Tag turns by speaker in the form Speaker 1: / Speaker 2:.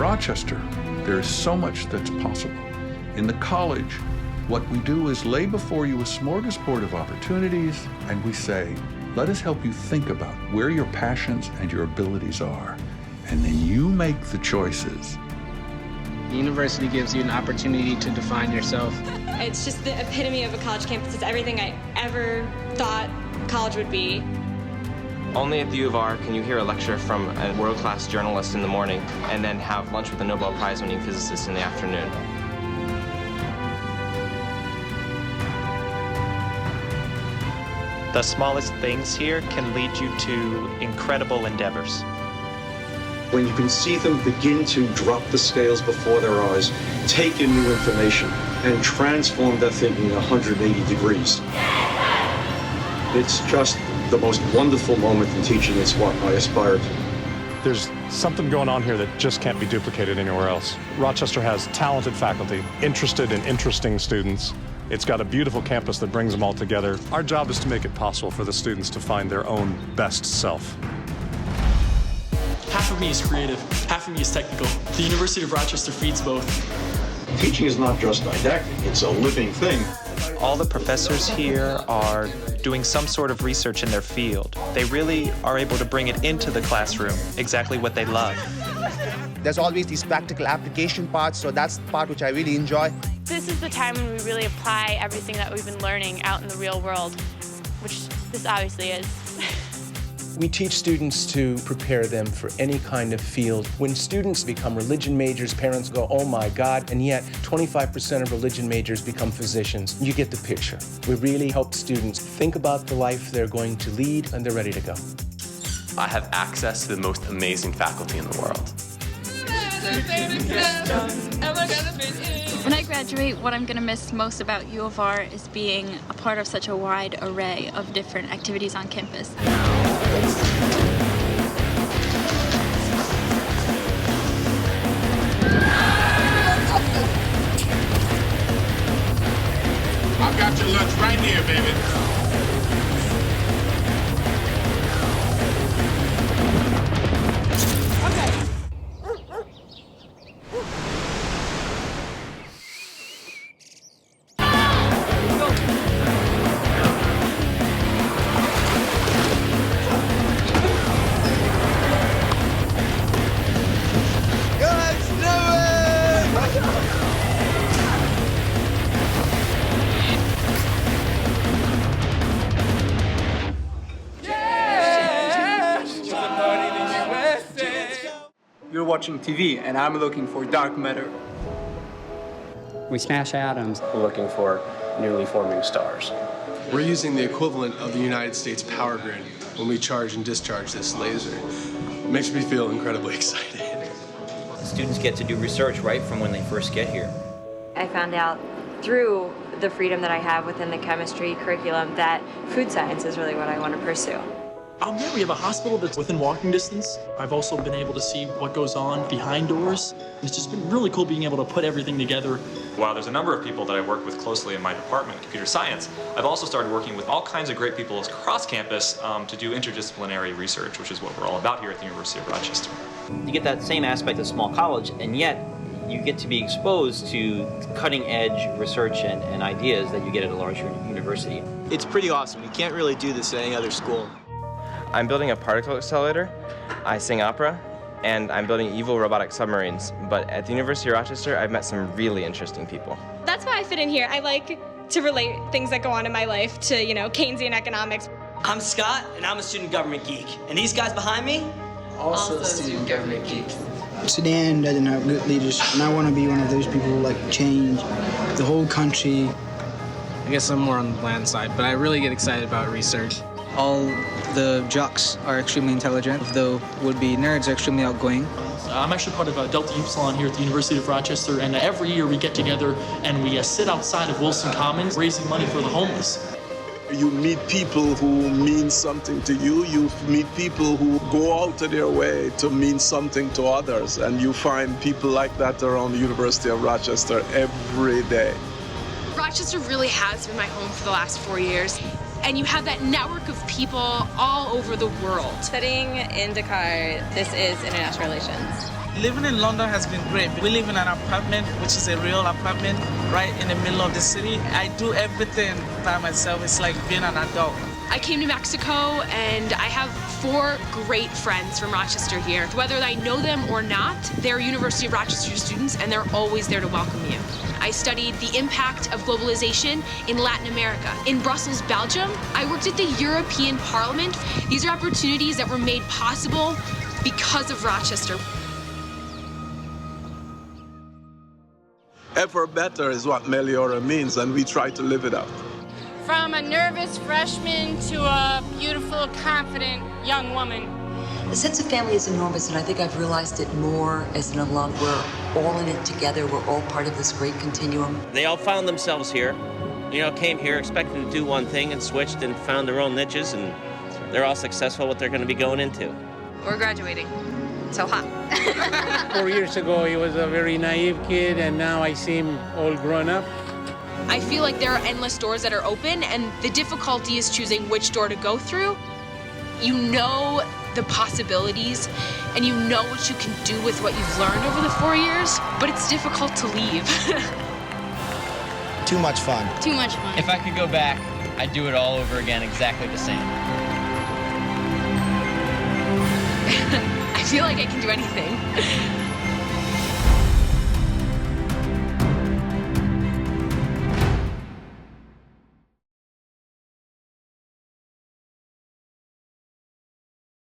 Speaker 1: Rochester, there is so much that's possible. In the college, what we do is lay before you a smorgasbord of opportunities, and we say, let us help you think about where your passions and your abilities are, and then you make the choices.
Speaker 2: The university gives you an opportunity to define yourself.
Speaker 3: It's just the epitome of a college campus. It's everything I ever thought college would be.
Speaker 4: Only at the U of R can you hear a lecture from a world-class journalist in the morning and then have lunch with a Nobel Prize-winning physicist in the afternoon.
Speaker 5: The smallest things here can lead you to incredible endeavors.
Speaker 6: When you can see them begin to drop the scales before their eyes, take in new information, and transform their thinking 180 degrees. It's just the most wonderful moment in teaching. It's what I aspire to.
Speaker 7: There's something going on here that just can't be duplicated anywhere else. Rochester has talented faculty, interested and interesting students. It's got a beautiful campus that brings them all together. Our job is to make it possible for the students to find their own best self.
Speaker 8: Half of me is creative, half of me is technical. The University of Rochester feeds both.
Speaker 6: Teaching is not just didactic, it's a living thing.
Speaker 5: All the professors here are doing some sort of research in their field. They really are able to bring it into the classroom, exactly what they love.
Speaker 9: There's always these practical application parts, so that's the part which I really enjoy.
Speaker 10: This is the time when we really apply everything that we've been learning out in the real world, which this obviously is.
Speaker 11: We teach students to prepare them for any kind of field. When students become religion majors, parents go, oh my God, and yet 25% of religion majors become physicians. You get the picture. We really help students think about the life they're going to lead, and they're ready to go.
Speaker 12: I have access to the most amazing faculty in the world.
Speaker 13: When I graduate, what I'm going to miss most about U of R is being a part of such a wide array of different activities on campus.
Speaker 14: I've got your lunch right here, baby.
Speaker 15: You're watching TV, and I'm looking for dark matter.
Speaker 16: We smash atoms.
Speaker 17: We're looking for newly forming stars.
Speaker 18: We're using the equivalent of the United States power grid when we charge and discharge this laser. It makes me feel incredibly excited.
Speaker 19: Students get to do research right from when they first get here.
Speaker 20: I found out through the freedom that I have within the chemistry curriculum that food science is really what I want to pursue.
Speaker 8: Yeah, we have a hospital that's within walking distance. I've also been able to see what goes on behind doors. It's just been really cool being able to put everything together.
Speaker 6: While there's a number of people that I work with closely in my department, computer science, I've also started working with all kinds of great people across campus to do interdisciplinary research, which is what we're all about here at the University of Rochester.
Speaker 19: You get that same aspect of small college, and yet you get to be exposed to cutting-edge research and ideas that you get at a larger university.
Speaker 2: It's pretty awesome. You can't really do this at any other school.
Speaker 4: I'm building a particle accelerator, I sing opera, and I'm building evil robotic submarines. But at the University of Rochester, I've met some really interesting people.
Speaker 3: That's why I fit in here. I like to relate things that go on in my life to, Keynesian economics.
Speaker 4: I'm Scott, and I'm a student government geek. And these guys behind me?
Speaker 2: Also a student government geek.
Speaker 19: Sudan doesn't have good leaders, and I want to be one of those people who change the whole country.
Speaker 2: I guess I'm more on the bland side, but I really get excited about research.
Speaker 19: All the jocks are extremely intelligent, though would-be nerds are extremely outgoing.
Speaker 8: I'm actually part of Delta Upsilon here at the University of Rochester, and every year we get together and we sit outside of Wilson Commons raising money for the homeless.
Speaker 14: You meet people who mean something to you. You meet people who go out of their way to mean something to others. And you find people like that around the University of Rochester every day.
Speaker 16: Rochester really has been my home for the last 4 years. And you have that network of people all over the world.
Speaker 3: Studying in Dakar, this is international relations.
Speaker 21: Living in London has been great. We live in an apartment, which is a real apartment, right in the middle of the city. I do everything by myself. It's like being an adult.
Speaker 16: I came to Mexico and I have 4 great friends from Rochester here. Whether I know them or not, they're University of Rochester students and they're always there to welcome you. I studied the impact of globalization in Latin America. In Brussels, Belgium, I worked at the European Parliament. These are opportunities that were made possible because of Rochester.
Speaker 14: Ever better is what Meliora means, and we try to live it out.
Speaker 22: From a nervous freshman to a beautiful, confident young woman.
Speaker 23: The sense of family is enormous, and I think I've realized it more as an alum. We're all in it together. We're all part of this great continuum.
Speaker 24: They all found themselves here. Came here expecting to do one thing and switched and found their own niches, and they're all successful what they're going to be going into.
Speaker 25: We're graduating. So hot.
Speaker 26: 4 years ago, he was a very naive kid, and now I see him all grown up.
Speaker 16: I feel like there are endless doors that are open, and the difficulty is choosing which door to go through. You know the possibilities, and you know what you can do with what you've learned over the 4 years, but it's difficult to leave.
Speaker 27: Too much fun.
Speaker 25: Too much fun.
Speaker 28: If I could go back, I'd do it all over again exactly the same.
Speaker 16: I feel like I can do anything.